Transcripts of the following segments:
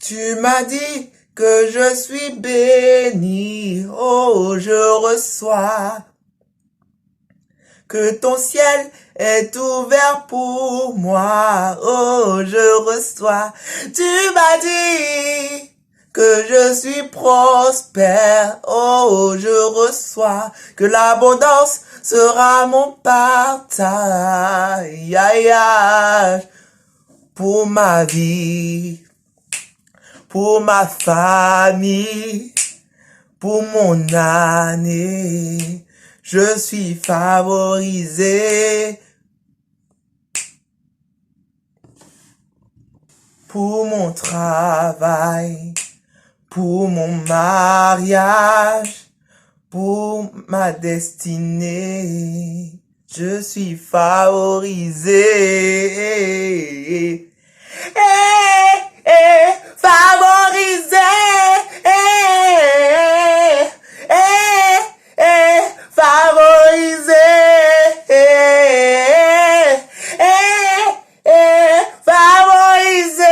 Tu m'as dit que je suis béni, oh je reçois. Que ton ciel est ouvert pour moi, oh je reçois. Tu m'as dit que je suis prospère, oh je reçois. Que l'abondance sera mon partage pour ma vie, pour ma famille, pour mon année. Je suis favorisé pour mon travail, pour mon mariage, pour ma destinée. Je suis favorisé. Favorisé. Favorisé. Favorisé.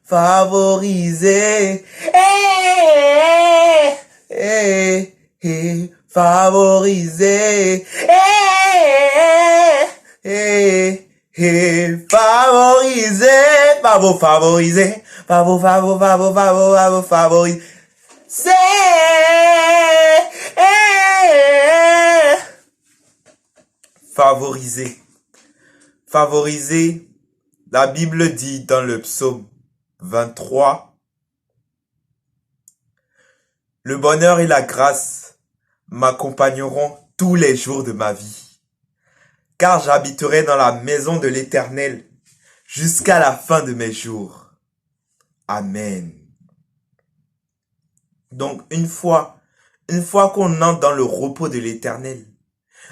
Favorisé. Favorisé. Favorisé. Favorisé. Favorisé. Favorisé. Favorisé. Favorisé. La Bible dit dans le psaume 23, le bonheur et la grâce m'accompagneront tous les jours de ma vie, car j'habiterai dans la maison de l'Éternel jusqu'à la fin de mes jours. Amen. Donc une fois qu'on entre dans le repos de l'Éternel,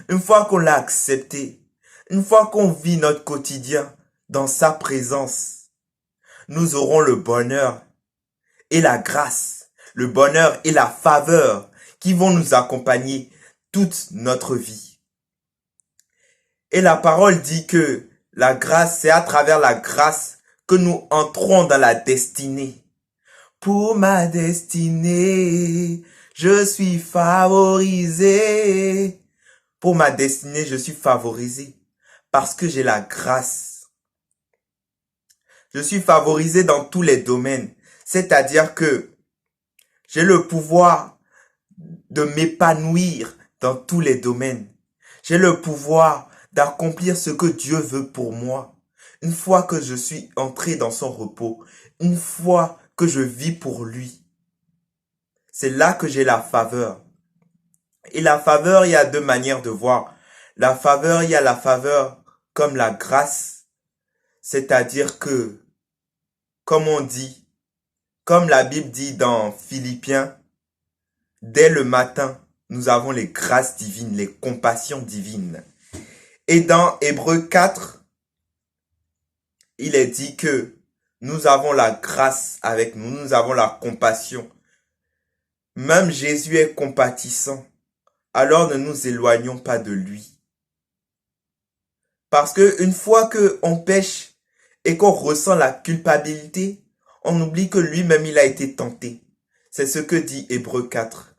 une fois qu'on l'a accepté, une fois qu'on vit notre quotidien dans sa présence, nous aurons le bonheur et la grâce, le bonheur et la faveur qui vont nous accompagner toute notre vie. Et la parole dit que la grâce, c'est à travers la grâce que nous entrons dans la destinée. Pour ma destinée, je suis favorisé. Pour ma destinée, je suis favorisé parce que j'ai la grâce. Je suis favorisé dans tous les domaines, c'est-à-dire que j'ai le pouvoir de m'épanouir dans tous les domaines. J'ai le pouvoir d'accomplir ce que Dieu veut pour moi. Une fois que je suis entré dans son repos, une fois que je vis pour lui, c'est là que j'ai la faveur. Et la faveur, il y a deux manières de voir. La faveur, il y a la faveur comme la grâce, c'est-à-dire que, comme on dit, comme la Bible dit dans Philippiens, dès le matin, nous avons les grâces divines, les compassions divines. Et dans Hébreux 4, il est dit que nous avons la grâce avec nous, nous avons la compassion. Même Jésus est compatissant, alors ne nous éloignons pas de lui. Parce que une fois qu'on pêche et qu'on ressent la culpabilité, on oublie que lui-même il a été tenté. C'est ce que dit Hébreux 4.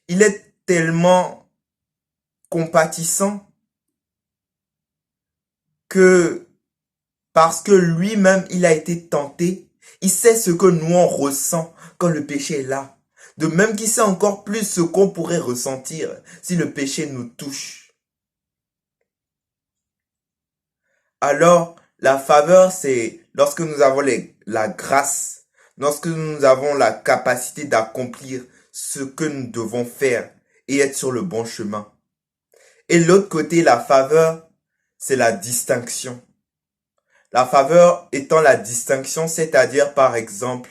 Il est tellement compatissant que parce que lui-même il a été tenté, il sait ce que nous on ressent quand le péché est là. De même qu'il sait encore plus ce qu'on pourrait ressentir si le péché nous touche. Alors, la faveur, c'est lorsque nous avons la grâce, lorsque nous avons la capacité d'accomplir ce que nous devons faire et être sur le bon chemin. Et l'autre côté, la faveur, c'est la distinction. La faveur étant la distinction, c'est-à-dire par exemple,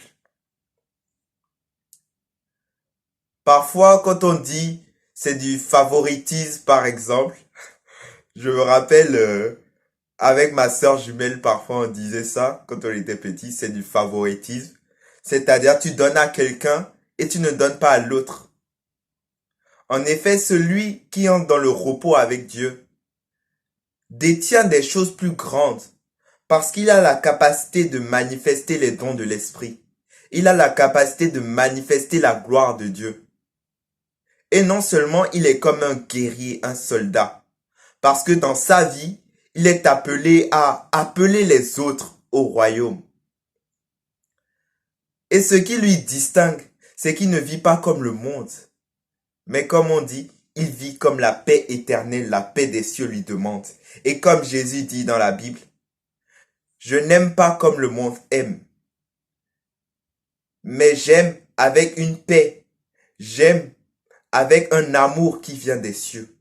parfois quand on dit c'est du favoritisme par exemple, je me rappelle avec ma sœur jumelle parfois on disait ça quand on était petit, c'est du favoritisme. C'est-à-dire tu donnes à quelqu'un et tu ne donnes pas à l'autre. En effet, celui qui entre dans le repos avec Dieu détient des choses plus grandes parce qu'il a la capacité de manifester les dons de l'Esprit. Il a la capacité de manifester la gloire de Dieu. Et non seulement il est comme un guerrier, un soldat, parce que dans sa vie, il est appelé à appeler les autres au royaume. Et ce qui lui distingue, c'est qu'il ne vit pas comme le monde. Mais comme on dit, il vit comme la paix éternelle, la paix des cieux lui demande. Et comme Jésus dit dans la Bible, je n'aime pas comme le monde aime, mais j'aime avec une paix. J'aime avec un amour qui vient des cieux.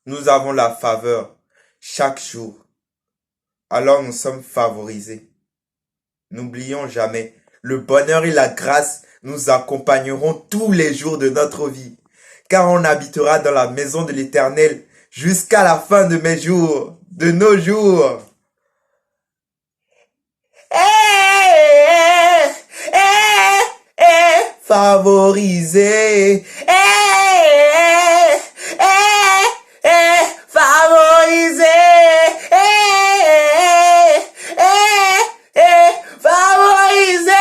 Nous avons la faveur chaque jour. Alors nous sommes favorisés. N'oublions jamais, le bonheur et la grâce nous accompagneront tous les jours de notre vie, car on habitera dans la maison de l'Éternel jusqu'à la fin de mes jours, de nos jours. Favorisé, favorisé, favorisé,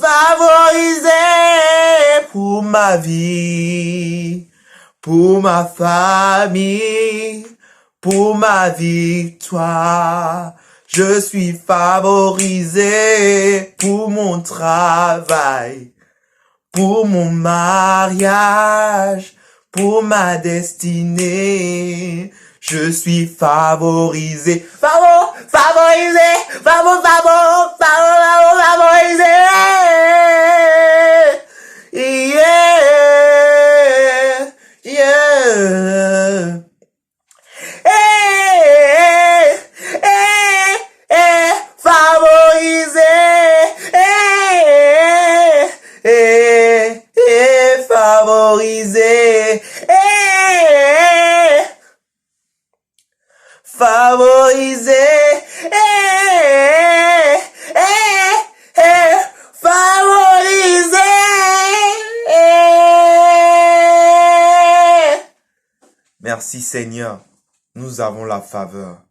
favorisé pour ma vie, pour ma famille, pour ma victoire. Je suis favorisé pour mon travail, pour mon mariage, pour ma destinée. Je suis favorisé. Favorisé. Favorisé. Yeah. Yeah. Favorisé, favorisé, favorisé, favorisé. Merci Seigneur, nous avons la faveur.